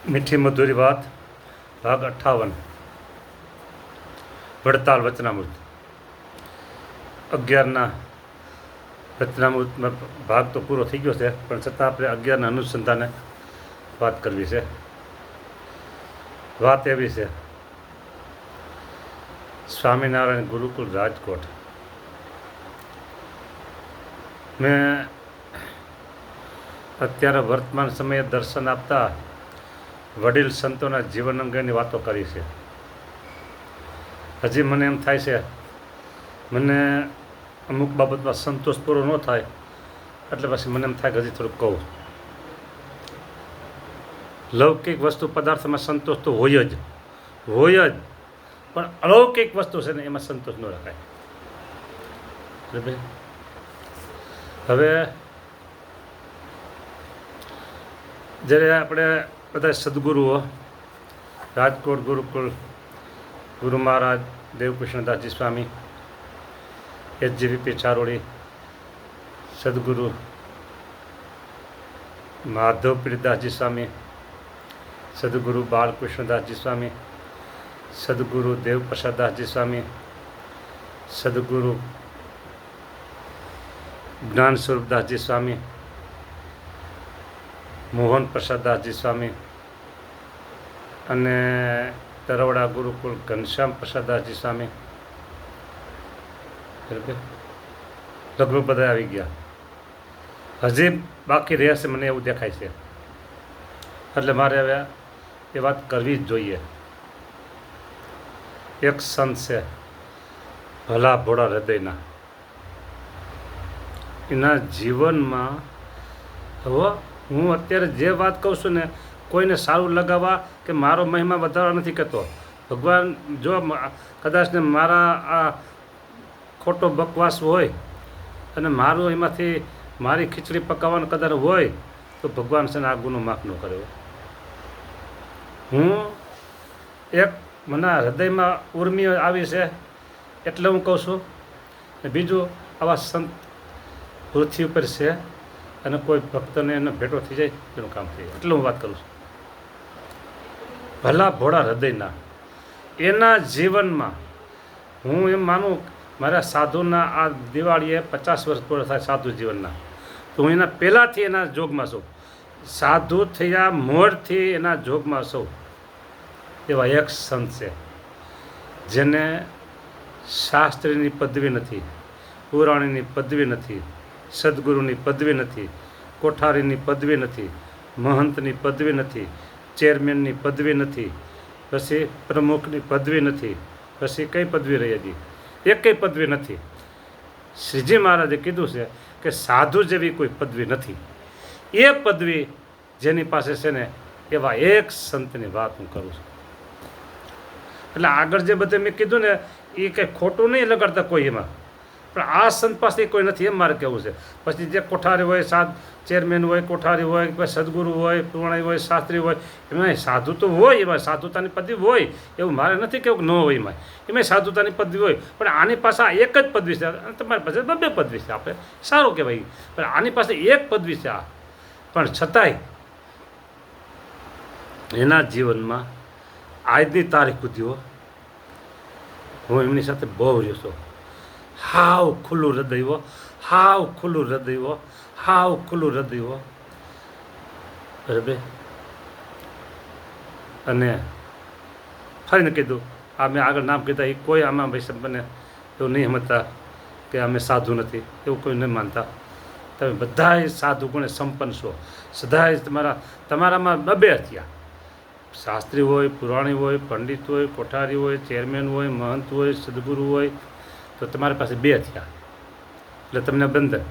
મીઠી મધુરી વાત ભાગ 58 વડતાલ વચનામૃત 11ના વચનામૃતમાં ભાગ તો પૂરો થઈ ગયો છે, પણ છતાં આપણે 11ના અનુસંધાને વાત કરવી છે. વાત એવી છે, સ્વામિનારાયણ ગુરુકુળ રાજકોટ. મેં અત્યારે વર્તમાન સમયે દર્શન આપતા વડીલ સંતોના જીવન અંગેની વાતો કરી છે. હજી મને એમ થાય છે, મને અમુક બાબતમાં સંતોષ પૂરો ન થાય એટલે પછી મને એમ થાય કે હજી થોડુંક કહું. લૌકિક વસ્તુ પદાર્થમાં સંતોષ તો હોય જ, પણ અલૌકિક વસ્તુ છે ને એમાં સંતોષ ન રખાય. હવે જ્યારે આપણે બધા સદગુરુઓ, રાજકોટ ગુરુકુળ ગુરુ મહારાજ દેવકૃષ્ણદાસજી સ્વામી, એચજીવીપી ચારોડી, સદગુરુ માધવ પીરદાસજી સ્વામી, સદગુરુ બાલકૃષ્ણદાસજી સ્વામી, સદગુરુ દેવપ્રસાદદાસજી સ્વામી, સદગુરુ જ્ઞાન સ્વરૂપદાસજી સ્વામી, મોહન પ્રસાદદાસજી સ્વામી અને તરવડા ગુરુકુળ ઘનશ્યામ પ્રસાદદાસજી સ્વામી, લગભગ બધા આવી ગયા. હજી બાકી રહેશે મને એવું દેખાય છે. એટલે મારે હવે એ વાત કરવી જ જોઈએ. એક સંત છે ભલા ભોળા હૃદયના, એના જીવનમાં હવે હું અત્યારે જે વાત કહું છું ને, કોઈને સારું લગાવવા કે મારો મહિમા વધારવા નથી કહેતો. ભગવાન જો કદાચ ને મારા આ ખોટો બકવાસ હોય અને મારું એમાંથી મારી ખીચડી પકાવવાનું કદાચ હોય તો ભગવાન છે ને આ ગુનો માફ ન કર્યો. હું એક મને હૃદયમાં ઉર્મી આવી છે એટલે હું કહું છું. બીજું આવા સંત પૃથ્વી ઉપર છે અને કોઈ ભક્તને એને ભેટો થઈ જાય એનું કામ થઈ જાય એટલે હું વાત કરું છું. ભલા ભોળા હૃદયના એના જીવનમાં હું એમ માનું, મારા સાધુના આ દિવાળીએ 50 વર્ષ પૂરા થાય સાધુ જીવનના, તો હું એના પહેલાંથી એના જોગમાં છું. સાધુ થયા મોડથી એના જોગમાં છું. એવા એક સંત છે જેને શાસ્ત્રીની પદવી નથી, પુરાણીની પદવી નથી, સદગુરુની પદવી નથી, કોઠારીની પદવી નથી, મહંતની પદવી નથી, ચેરમેનની પદવી નથી, પછી પ્રમુખની પદવી નથી, પછી કઈ પદવી રહી હતી? એકેય પદવી નથી. શ્રીજી મહારાજે કીધું છે કે સાધુ જેવી કોઈ પદવી નથી. એ પદવી જેની પાસે છે ને એવા એક સંતની વાત હું કરું છું. એટલે આગળ જે બધે મેં કીધું ને એ કંઈ ખોટું નહીં લગાડતા કોઈ એમાં, પણ આ સંત પાસે કોઈ નથી એમ મારે કહેવું છે. પછી જે કોઠારી હોય, ચેરમેન હોય, કોઠારી હોય, પછી સદગુરુ હોય, પુરાણી હોય, શાસ્ત્રી હોય, એમાં સાધુ તો હોય, એમાં સાધુતાની પદવી હોય એવું મારે નથી કેવું ન હોય. એમાં સાધુતાની પદવી હોય, પણ આની પાસે આ એક જ પદવી છે અને તમારી પાસે બે પદવી છે. આપણે સારું કહેવાય, પણ આની પાસે એક પદવી છે આ. પણ છતાંય એના જીવનમાં આજની તારીખ સુધી હું એમની સાથે બહુ રહ્યો છું. હાવ ખુલ્લું હૃદય, હાવ ખુલ્લું હૃદય, હાવ ખુલ્લું હૃદય. બરાબર. અને ફરીને કીધું, આ મેં આગળ નામ કીધા એ કોઈ આમાં ભાઈ બને એવું નહીં સમજતા કે અમે સાધુ નથી, એવું કોઈ નહીં માનતા. તમે બધાય સાધુ ગુણે સંપન્ન છો. સદાય તમારામાં બબે થયા. શાસ્ત્રી હોય, પુરાણી હોય, પંડિત હોય, કોઠારી હોય, ચેરમેન હોય, મહંત હોય, સદગુરુ હોય, તો તમારી પાસે બે થયા એટલે તમને બંધન.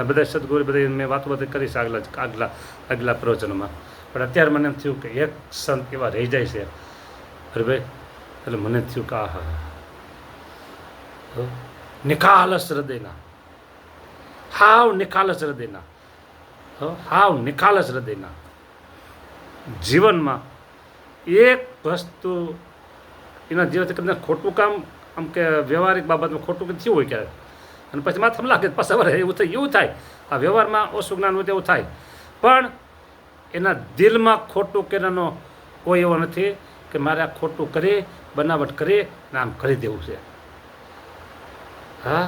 બધા સદગુરુ બધા મેં વાતો બધી કરીશ આગલા પ્રવચનોમાં. પણ અત્યારે મને એમ થયું કે એક સંત એવા રહી જાય છે ભાઈ, એટલે મને થયું કે આહા, નિખાલસ હૃદયના, હાવ નિખાલસ હૃદયના, હાવ નિખાલસ હૃદયના. જીવનમાં એક વસ્તુ એના જીવનથી કદાચ ખોટું કામ આમ કે વ્યવહારિક બાબતમાં ખોટું કંઈ થયું હોય ક્યારેક, અને પછી માથામાં લાગે પાછા વરે એવું થાય. આ વ્યવહારમાં ઓછું જ્ઞાન હોય એવું થાય, પણ એના દિલમાં ખોટું કરવાનો કોઈ એવો નથી કે મારે આ ખોટું કરી બનાવટ કરી ને આમ કરી દેવું છે. હા,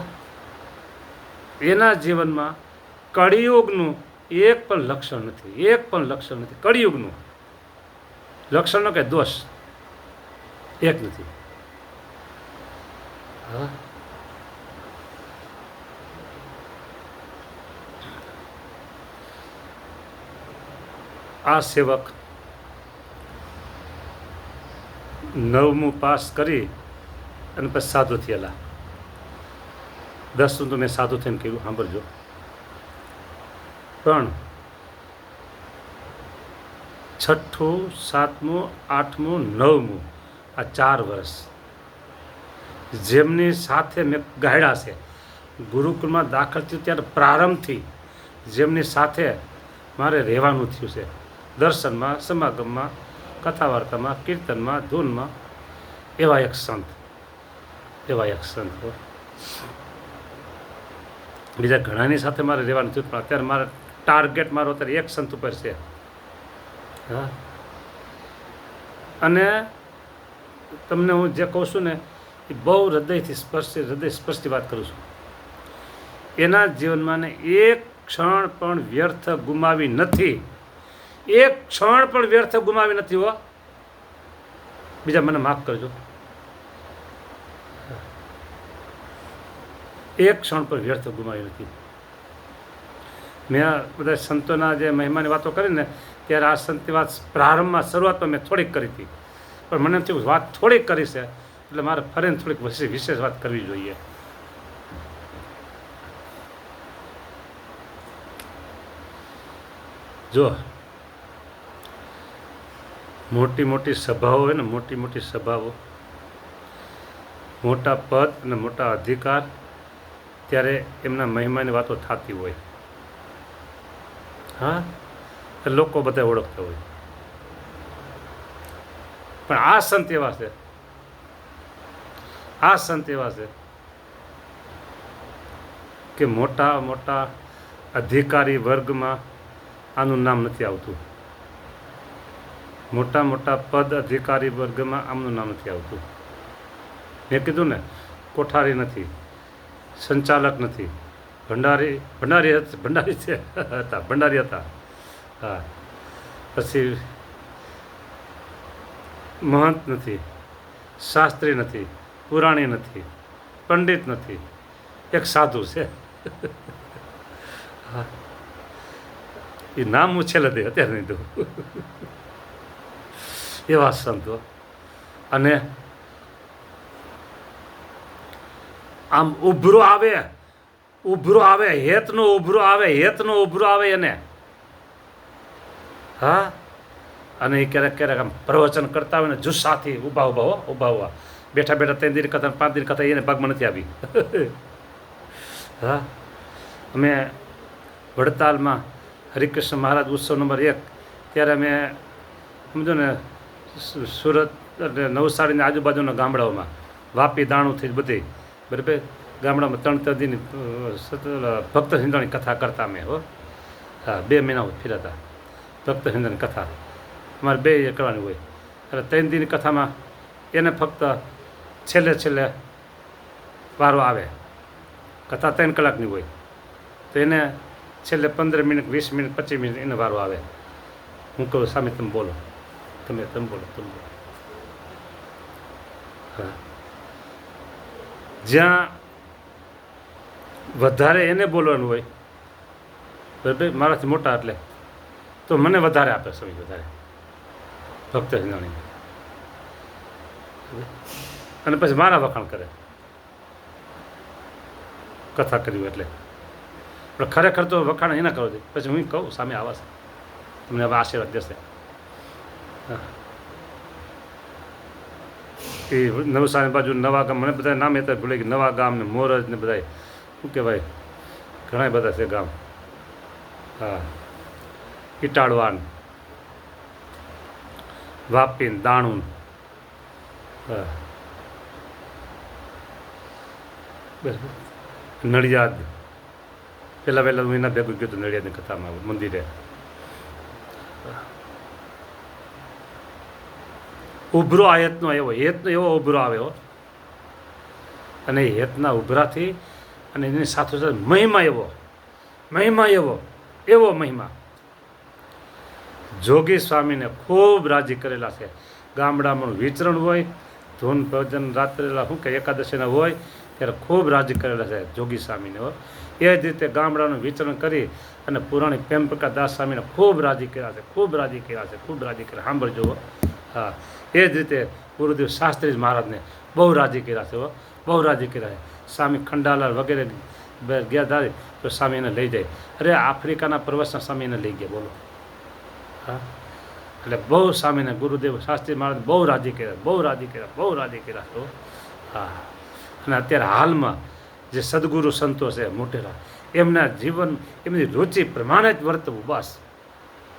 એના જીવનમાં કળિયુગનું એક પણ લક્ષણ નથી, એક પણ લક્ષણ નથી. કળિયુગનું લક્ષણનો કે દોષ એક નથી. હા, આ સેવક 9મું પાસ કરી અને પછી સાધુ થયેલા. 10મું તો મેં સાધુ થઈને કર્યું, સાંભળજો. પણ 6ઠું, 7મું, 8મું, 9મું આ 4 વર્ષ જેમની સાથે મેં ગાળ્યા છે, ગુરુકુળમાં દાખલ થયું ત્યારે પ્રારંભથી જેમની સાથે મારે રહેવાનું થયું છે, દર્શનમાં, સમાગમમાં, કથા વાર્તામાં, કીર્તનમાં, ધૂનમાં, એવા એક સંત, એવા એક સંત. બીજા ઘણાની સાથે મારે રહેવાનું થયું, પણ અત્યારે મારે ટાર્ગેટ મારો અત્યારે એક સંત ઉપર છે. હા, અને તમને હું જે કહું છું ને એ બહુ હૃદય સ્પર્શી વાત કરું છું. એના જીવનમાં ને એક ક્ષણ પણ વ્યર્થ ગુમાવી નથી, એક ક્ષણ પણ વ્યર્થ ગુમાવી નથી. હો, બીજા મને માફ કરજો, એક ક્ષણ પણ વ્યર્થ ગુમાવી નથી. મેં આ બધા સંતોના જે મહિમાની વાતો કરી ને ત્યારે આ સંતની વાત પ્રારંભમાં શરૂઆતમાં મેં થોડીક કરી હતી, પણ મને થયું વાત થોડીક કરી છે એટલે મારે ફરીને થોડીક વિશેષ વાત કરવી જોઈએ. જો મોટી મોટી સભાઓ હોય ને, મોટી મોટી સભાઓ, મોટા પદ અને મોટા અધિકાર, ત્યારે એમના મહિમાની વાતો થતી હોય. હા, લોકો બધા ઓળખતા હોય. પણ આ સંત એવા છે, આ સંત એવા છે કે મોટા મોટા અધિકારી વર્ગમાં આનું નામ નથી આવતું, મોટા મોટા પદ અધિકારી વર્ગમાં આમનું નામ નથી આવતું. મેં કીધું ને, કોઠારી નથી, સંચાલક નથી, ભંડારી હતા. હા, પછી મહંત નથી, શાસ્ત્રી નથી, પુરાણી નથી, પંડિત નથી, એક સાધુ છે. હા, એ નામ હું છેલ્લે દે અત્યારે નહીં દઉં. એવા સંતો. અને આમ ઉભરો આવે, હેતનો ઉભરો આવે એને. હા, અને એ ક્યારેક આમ પ્રવચન કરતા હોય ને જુસ્સાથી ઊભા બેઠા 3 દિન કથા 5 દિન કથા એને પગમાં નથી આવી. હા, અમે વડતાલમાં હરિકૃષ્ણ મહારાજ ઉત્સવ નંબર 1 ત્યારે અમે સમજો ને સુરત અને નવસારીની આજુબાજુના ગામડાઓમાં, વાપી દાણુથી બધી બરાબર ગામડામાં 3 દિન ભક્ત સિંધાણી કથા કરતા અમે. હો, હા, 2 મહિના ફિરાતા ભક્ત સિંધાણી કથા અમારે 2 કરવાની હોય. એટલે 3 દિન કથામાં એને ફક્ત છેલ્લે વારો આવે. કથા 3 કલાકની હોય તો એને છેલ્લે 15 મિનિટ, 20 મિનિટ, 25 મિનિટ એને વારો આવે. હું કહું સામે તમે બોલો, તમે બોલો. હા, જ્યાં વધારે એને બોલવાનું હોય બરાબર, મારાથી મોટા એટલે તો મને વધારે આપે સમય, વધારે ભક્ત સિંધાણી, અને પછી મારા વખાણ કરે કથા કર્યું એટલે. પણ ખરેખર તો વખાણ એના કરો છે. પછી હું કહું સામે આવશે, તમને હવે આશીર્વાદ દેશે. એ નવસારી બાજુ નવા ગામ, મને બધા નામ હતા ભૂલે ગયા, નવા ગામ ને મોરજ ને બધા શું કહેવાય, ઘણા બધા છે ગામ. હા, ઇટાળવાન, વાપીન, દાણુન. હા, બરાબર. નડિયાદ પહેલાં હું એના ભેગું ગયો હતો, નડિયાદની કથામાં મંદિરે. ઉભરો આ હેતનો એવો ઉભરો આવ્યો, અને એ હેતના ઉભરાથી અને એની સાથે મહિમા એવો મહિમા જોગી સ્વામીને ખૂબ રાજી કરેલા છે. ગામડામાં વિચરણ હોય, ધૂન ભજન રાત્રેલા શું કે એકાદશીના હોય ત્યારે ખૂબ રાજી કરેલા છે જોગી સ્વામીને. એ જ રીતે ગામડાનું વિચરણ કરી અને પુરાણી પ્રેમપ્રકાશ દાસ સ્વામીને ખૂબ રાજી કર્યા છે. સાંભળજો. હા, એ જ રીતે ગુરુદેવ શાસ્ત્રી મહારાજને બહુ રાજી કર્યા છે. સ્વામી ખંડાલાલ વગેરે ગયા દાદી તો સ્વામી એને લઈ જાય. અરે આફ્રિકાના પ્રવાસના સ્વામી એને લઈ ગયા, બોલો. હા, એટલે બહુ સ્વામીને ગુરુદેવ શાસ્ત્રી મહારાજ બહુ રાજી કર્યા છો. હા, અને અત્યારે હાલમાં જે સદગુરુ સંતો છે મોટેરા, એમના જીવન એમની રુચિ પ્રમાણે જ વર્તવું, બસ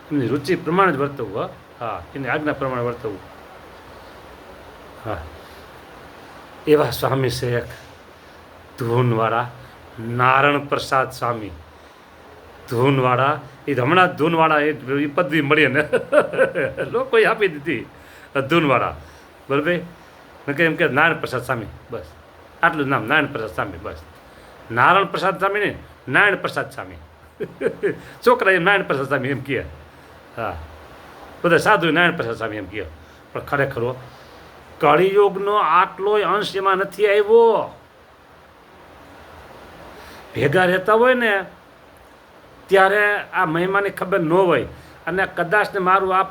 એમની રુચિ પ્રમાણે જ વર્તવું. હા, એની આજ્ઞા પ્રમાણે વર્તવું. હા, એવા સ્વામી છે એક ધૂનવાળા નારાયણ પ્રસાદ સ્વામી. ધૂનવાળા એ હમણાં ધૂનવાળા એ પદવી મળી ને લોકોએ આપી દીધી ધૂનવાળા, બરાબર. એમ કે નારાયણ પ્રસાદ સ્વામી, બસ આટલું નામ નારાયણ પ્રસાદ સ્વામી, બસ. નારાયણ પ્રસાદ સ્વામી ને નારાયણ પ્રસાદ સ્વામી છોકરા એમ નારાયણ પ્રસાદ સ્વામી એમ કહે. હા, બધા સાધુ નારાયણ પ્રસાદ સ્વામી એમ કહે. પણ ખરેખર કળિયુગનો આટલો અંશ એમાં નથી આવ્યો. ભેગા રહેતા હોય ને ત્યારે આ મહિમાની ખબર ન હોય, અને કદાચ ને મારું આ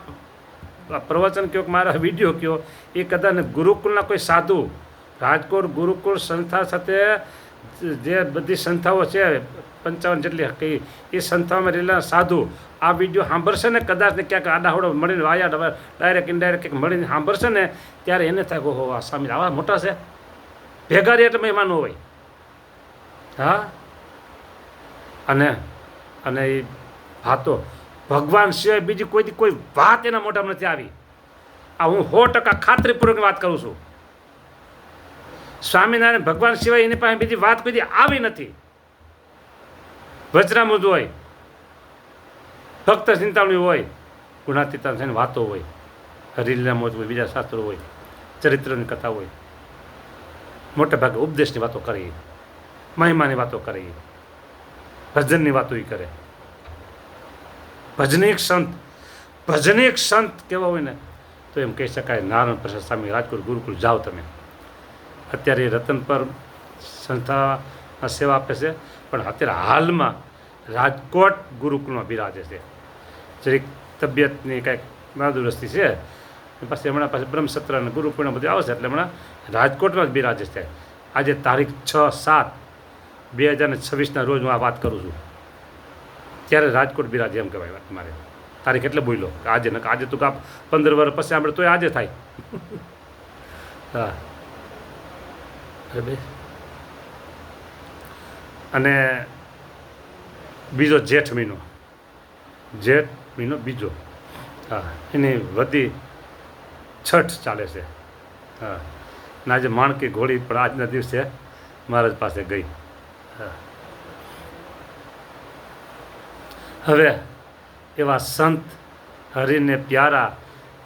પ્રવચન કહો, મારા વિડીયો કહો, એ કદાચ ગુરુકુળના કોઈ સાધુ, રાજકોટ ગુરુકુળ સંસ્થા સાથે જે બધી સંસ્થાઓ છે 55 જેટલી કઈ, એ સંસ્થાઓમાં રહેલા સાધુ આ વિડીયો સાંભળશે ને, કદાચ ને ક્યાંક આડાહોડો મળીને વાયા ડાયરેક્ટ ઇનડાયરેક્ટ ક્યાંક મળીને સાંભળશે ને, ત્યારે એને થાય ઓહો આ સ્વામી આવા મોટા છે. ભેગા રહે એટલે મહેમાન હોય. હા, અને એ વાતો ભગવાન સિવાય બીજી કોઈ વાત એના મોઢામાં નથી આવી. આ હું 100% ખાતરીપૂર્વકની વાત કરું છું. સ્વામિનારાયણ ભગવાન સિવાય એની પાસે બીજી વાત કોઈ આવી નથી. વજરામૃત હોય, ભક્ત ચિંતામણી હોય, ગુણાતીતાની વાતો હોય, હરિલીલામૃત હોય, બીજા શાસ્ત્રો હોય, ચરિત્રની કથા હોય, મોટે ભાગે ઉપદેશની વાતો કરી, મહિમાની વાતો કરી, ભજનની વાતો એ કરે. ભજનિક સંત કેવા હોય ને તો એમ કહી શકાય નારાયણ પ્રસાદ સ્વામી રાજકોટ ગુરુકુળ જાઓ તમે. અત્યારે એ રતન પર સંસ્થામાં સેવા આપે છે, પણ અત્યારે હાલમાં રાજકોટ ગુરુકુળમાં બિરાજે છે. જરીક તબિયતની કાંઈક નાદુરસ્તી છે, પછી હમણાં પાછી બ્રહ્મસત્ર અને ગુરુકુળમાં બધું આવશે, એટલે હમણાં રાજકોટમાં જ બિરાજે છે. આજે તારીખ 6/7/2026 રોજ હું આ વાત કરું છું, ત્યારે રાજકોટ બિરાજે એમ કહેવાય. વાત મારે તારીખ એટલે બોલ્યો કે આજે તું કાપ 15 વર્ષ પછી આપણે તોય આજે થાય. હા, અને બીજો જેઠ મહિનો બીજો, હા, એની વધી છઠ ચાલે છે. હા, ને આજે માણકી ઘોડી પણ આજના દિવસે મહારાજ પાસે ગઈ. હા, હવે એવા સંત હરિને પ્યારા,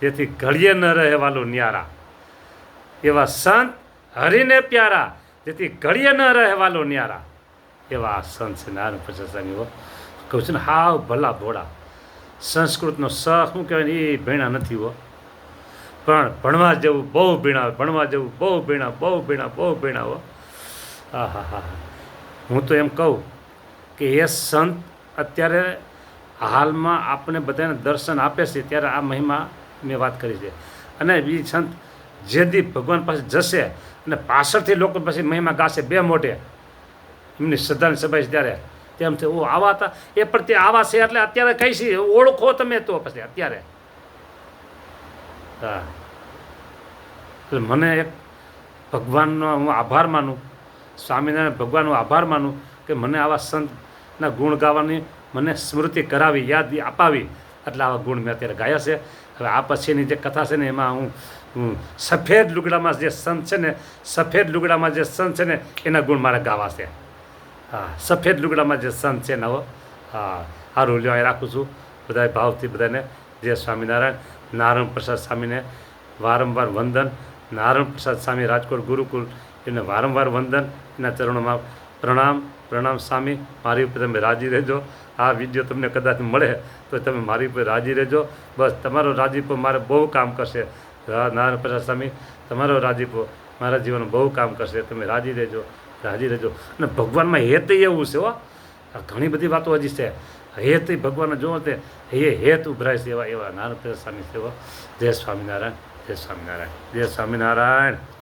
જેથી ઘડીએ ન રહે વાલું ન્યારા. એવા સંત હરિને પ્યારા, જેથી ઘડીએ ન રહે વાલો ન્યારા. એવા સંત છે નારાયણ પ્રસાદ સ્વામી. કહું છું ને, હાવ ભલા ભોળા. સંસ્કૃતનો સ શું કહેવાય ને એ ભીણા નથી હો, પણ ભણવા જેવું બહુ ભીણા, બહુ ભીણા હો. હા હા હા, હું તો એમ કહું કે એ સંત અત્યારે હાલમાં આપણે બધાને દર્શન આપે છે, ત્યારે આ મહિમા મેં વાત કરી છે. અને એ સંત જે દી ભગવાન પાસે જશે અને પાછળથી લોકો પછી મહિમા ગાશે બે મોઢે, એમની શ્રદ્ધાની સભા છે ત્યારે તેમ છે ઓ આવા હતા, એ પણ તે આવા છે એટલે અત્યારે કઈ છે ઓળખો તમે તો પછી અત્યારે. હા, એટલે મને એક ભગવાનનો હું આભાર માનું, સ્વામિનારાયણ ભગવાનનો આભાર માનું કે મને આવા સંતના ગુણ ગાવાની મને સ્મૃતિ કરાવી, યાદ અપાવી, એટલે આવા ગુણ મેં અત્યારે ગાયા છે. હવે આ પછીની જે કથા છે ને એમાં હું સફેદ લુગડામાં જે સંત છે ને એના ગુણ મારે ગાવા છે. હા, સફેદ લુગડામાં જે સંત છે ને હો. હા, સારું લ્યો અહીં રાખું છું. બધાય ભાવથી બધાને જય સ્વામિનારાયણ. નારાયણ પ્રસાદ સ્વામીને વારંવાર વંદન. નારાયણ પ્રસાદ સ્વામી રાજકોટ ગુરુકુલ એમને વારંવાર વંદન. એના ચરણોમાં પ્રણામ. પ્રણામ સ્વામી, મારી ઉપર તમે રાજી રહેજો. આ વિડીયો તમને કદાચ મળે તો તમે મારી ઉપર રાજી રહેજો. બસ તમારો રાજીપો મારે બહુ કામ કરશે. નારાયણ પ્રસાદ સ્વામી, તમારો રાજીપો મારા જીવનમાં બહુ કામ કરશે. તમે રાજી રહેજો, રાજી રહેજો. અને ભગવાનમાં હેત એવું છે હો. આ ઘણી બધી વાતો હજી છે. હેત ભગવાનને જોવો તે હેત ઉભરાય છે એવા નારાયણ પ્રસાદ સ્વામી છે. જય સ્વામિનારાયણ, જય સ્વામિનારાયણ, જય સ્વામિનારાયણ.